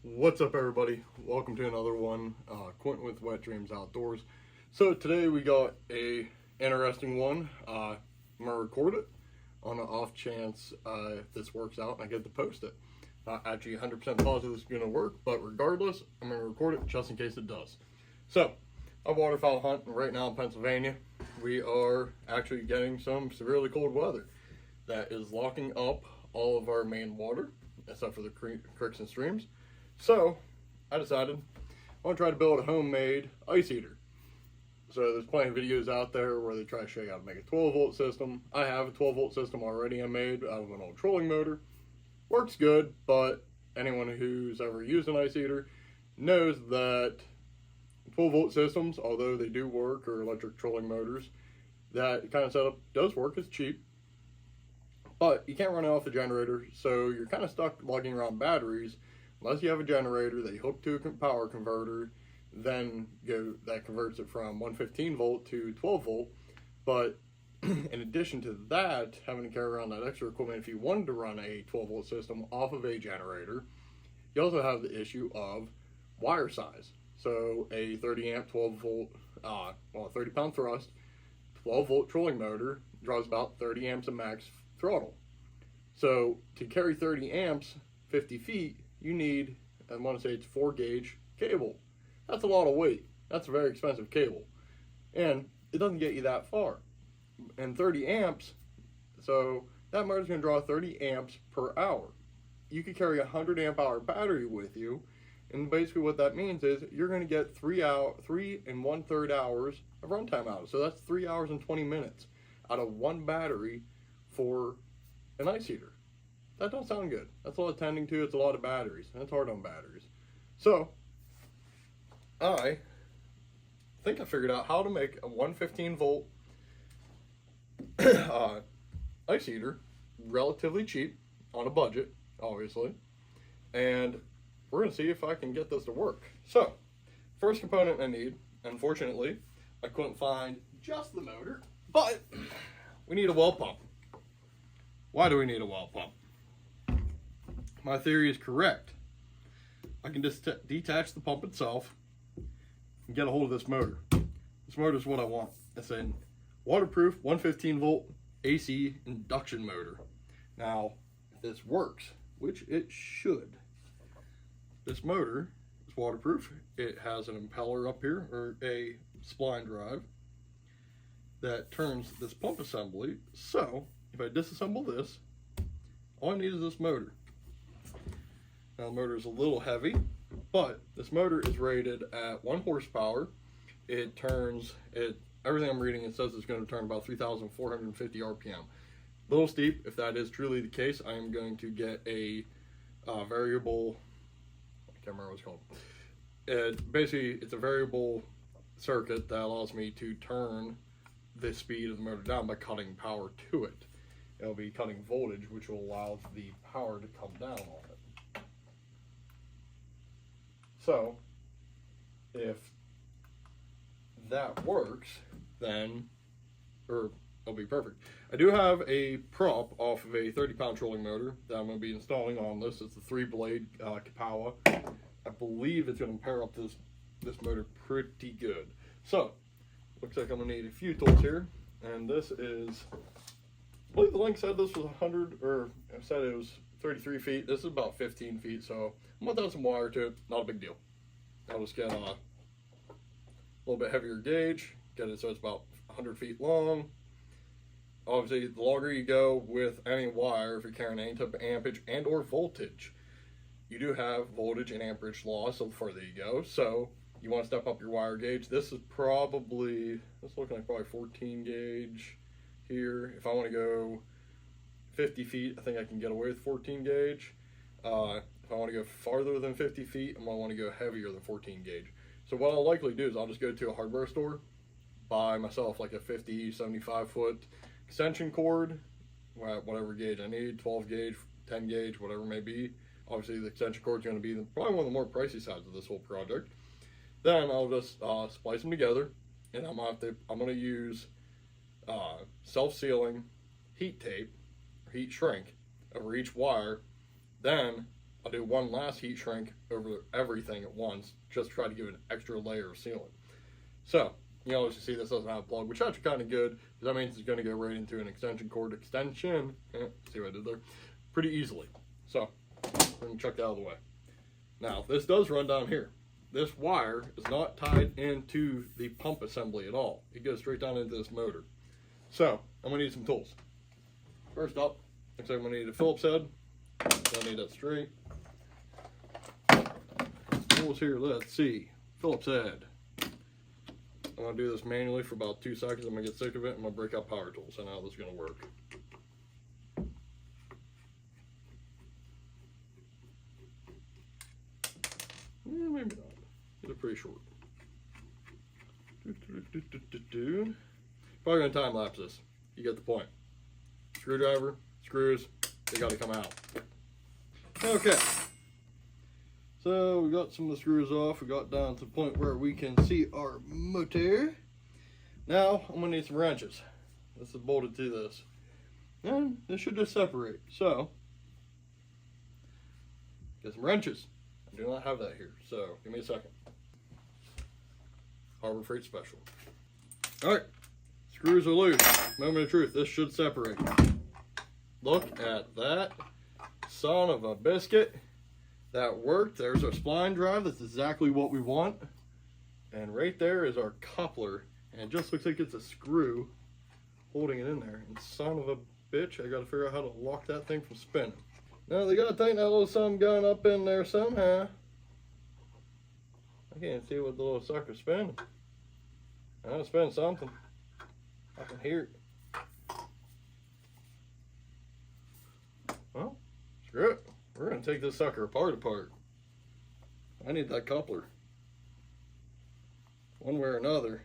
What's up, everybody? Welcome to another one. Quentin with Wet Dreams Outdoors. So today we got a interesting one. I'm gonna record it on the off chance if this works out and I get to post it. Not actually 100% positive this is gonna work, but regardless, I'm gonna record it just in case it does. So I'm waterfowl hunting right now in Pennsylvania. We are actually getting some severely cold weather that is locking up all of our main water, except for the creeks and streams. So I decided I want to try to build a homemade ice heater. So there's plenty of videos out there where they try to show you how to make a 12-volt system. I have a 12-volt system already I made out of an old trolling motor. Works good, but anyone who's ever used an ice heater knows that 12-volt systems, although they do work, or electric trolling motors, that kind of setup does work. It's cheap, but you can't run it off the generator, so you're kind of stuck lugging around batteries. Unless you have a generator that you hook to a power converter, then that converts it from 115 volt to 12 volt. But in addition to that, having to carry around that extra equipment, if you wanted to run a 12 volt system off of a generator, you also have the issue of wire size. So a 30 amp 12 volt, 30 pound thrust, 12 volt trolling motor draws about 30 amps of max throttle. So to carry 30 amps 50 feet, you need, I want to say it's 4 gauge cable. That's a lot of weight. That's a very expensive cable. And it doesn't get you that far. And 30 amps, so that motor's going to draw 30 amps per hour. You could carry a 100 amp hour battery with you. And basically what that means is you're going to get 3 1/3 hours of runtime out. So that's 3 hours and 20 minutes out of one battery for an ice heater. That don't sound good. That's a lot of tending to. It's a lot of batteries. And it's hard on batteries. So, I think I figured out how to make a 115 volt ice heater relatively cheap, on a budget, obviously. And we're going to see if I can get this to work. So, first component I need, unfortunately, I couldn't find just the motor, but we need a well pump. Why do we need a well pump? My theory is correct. I can just detach the pump itself and get a hold of this motor. This motor is what I want. It's a waterproof 115 volt AC induction motor. Now, if this works, which it should, this motor is waterproof. It has an impeller up here, or a spline drive, that turns this pump assembly. So, if I disassemble this, all I need is this motor. Now the motor is a little heavy, but this motor is rated at 1 horsepower. It turns, everything I'm reading, it says it's going to turn about 3,450 RPM. A little steep. If that is truly the case, I am going to get a variable, I can't remember what it's called. Basically, it's a variable circuit that allows me to turn the speed of the motor down by cutting power to it. It'll be cutting voltage, which will allow the power to come down on it. So, if that works, then, it'll be perfect. I do have a prop off of a 30-pound trolling motor that I'm going to be installing on this. It's a 3-blade Kapowa. I believe it's going to pair up this motor pretty good. So, looks like I'm going to need a few tools here. And this is, I believe the link said this was 100, or it said it was 33 feet. This is about 15 feet, so I'm going to add some wire to it. Not a big deal. I'll just get a little bit heavier gauge, get it so it's about 100 feet long. Obviously, the longer you go with any wire, if you're carrying any type of ampage and or voltage, you do have voltage and amperage loss the further you go. So you want to step up your wire gauge. This is probably, it's looking like probably 14 gauge here. If I want to go 50 feet, I think I can get away with 14 gauge. If I want to go farther than 50 feet, I'm going to want to go heavier than 14 gauge. So what I'll likely do is I'll just go to a hardware store, buy myself like a 50, 75 foot extension cord, whatever gauge I need, 12 gauge, 10 gauge, whatever it may be. Obviously the extension cord is going to be probably one of the more pricey sides of this whole project. Then I'll just splice them together, and I'm going to use self-sealing heat tape, or heat shrink, over each wire. Then I'll do one last heat shrink over everything at once, just to try to give it an extra layer of sealant. So, as you see, this doesn't have a plug, which is actually kind of good, because that means it's going to go right into an extension cord extension. See what I did there? Pretty easily. So, we're going to chuck that out of the way. Now, this does run down here. This wire is not tied into the pump assembly at all. It goes straight down into this motor. So, I'm going to need some tools. First up, looks like I'm going to need a Phillips head. Don't need that straight. Tools here, let's see. Phillips head. I'm going to do this manually for about 2 seconds. I'm going to get sick of it. I'm going to break out power tools. I know how this is going to work. Maybe not. It's pretty short. Probably going to time lapse this. You get the point. Screwdriver, screws, they got to come out. Okay. So we got some of the screws off. We got down to the point where we can see our motor. Now I'm going to need some wrenches. This is bolted to this. And this should just separate. So, get some wrenches. I do not have that here, so give me a second. Harbor Freight Special. Alright, screws are loose. Moment of truth, this should separate. Look at that. Son of a biscuit. That worked. There's our spline drive. That's exactly what we want. And right there is our coupler. And it just looks like it's a screw holding it in there. And son of a bitch, I gotta figure out how to lock that thing from spinning. Now they gotta tighten that little something gun up in there somehow. I can't see what the little sucker's spinning. I know it's spinning something. I can hear it. Well, screw it. We're gonna take this sucker apart. I need that coupler. One way or another,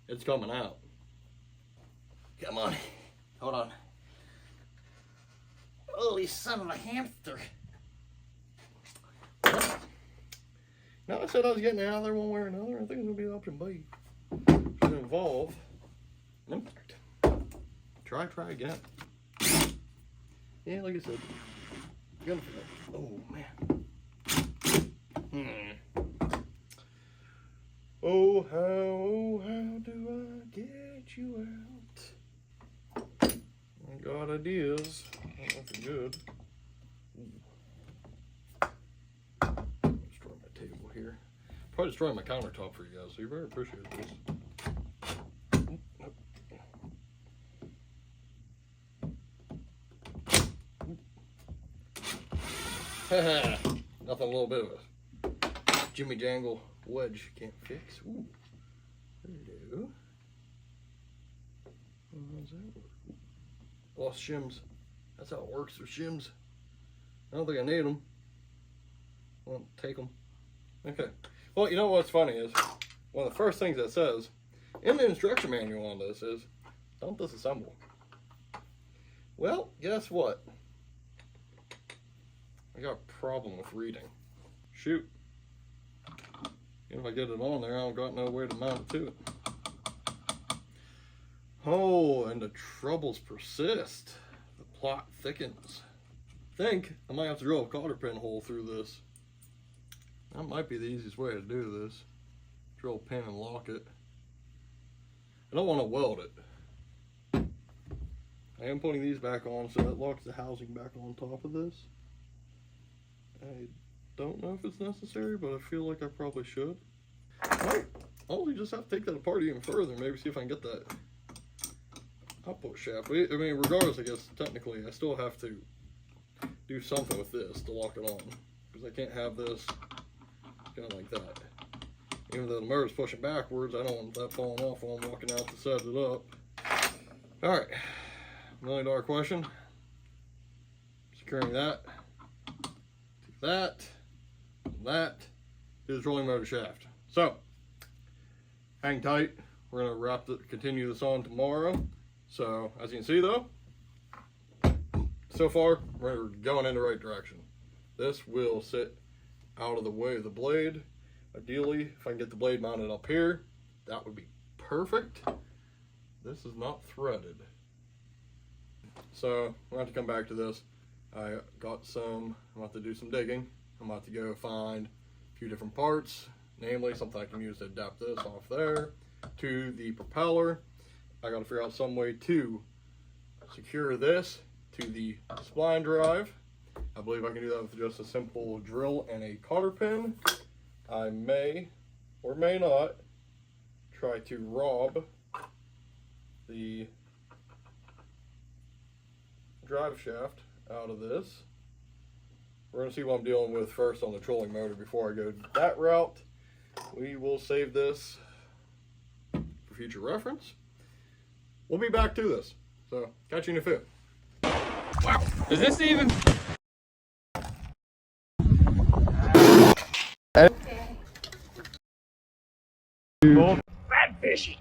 it's coming out. Come on. Hold on. Holy son of a hamster. Now I said I was getting out of there one way or another. I think it's going to be option B. It's going to involve an impact. Try again. Yeah, like I said. Oh, man. Oh, how do I get you out? I got ideas. Nothing good. Destroy my table here. Probably destroy my countertop for you guys, so you better appreciate this. Nothing a little bit of a Jimmy Jangle wedge can't fix. Ooh. Hello. How's that work? Lost shims. That's how it works with shims. I don't think I need them. Well, take them. Okay. Well, you know what's funny is, one of the first things that says in the instruction manual on this is, don't disassemble. Well, guess what? I got a problem with reading. Shoot. If I get it on there, I don't got no way to mount it to it. Oh, and the troubles persist. The plot thickens. I think I might have to drill a cotter pin hole through this. That might be the easiest way to do this. Drill a pin and lock it. I don't want to weld it. I am putting these back on so that locks the housing back on top of this. I don't know if it's necessary, but I feel like I probably should. Alright, I'll just have to take that apart even further, maybe see if I can get that output shaft. I mean, regardless, I guess, technically, I still have to do something with this to lock it on. Because I can't have this kind of like that. Even though the motor's pushing backwards, I don't want that falling off while I'm walking out to set it up. Alright, $1 million question. Securing that. That is rolling motor shaft. So, hang tight. We're gonna continue this on tomorrow. So, as you can see though, so far we're going in the right direction. This will sit out of the way of the blade. Ideally, if I can get the blade mounted up here, that would be perfect. This is not threaded. So, we'll have to come back to this. I'm about to do some digging. I'm about to go find a few different parts, namely something I can use to adapt this off there to the propeller. I got to figure out some way to secure this to the spline drive. I believe I can do that with just a simple drill and a cotter pin. I may or may not try to rob the drive shaft out of this. We're going to see what I'm dealing with first on the trolling motor before I go that route. We will save this for future reference. We'll be back to this. So, catch you in a few. Wow, is this even? Fat fishy.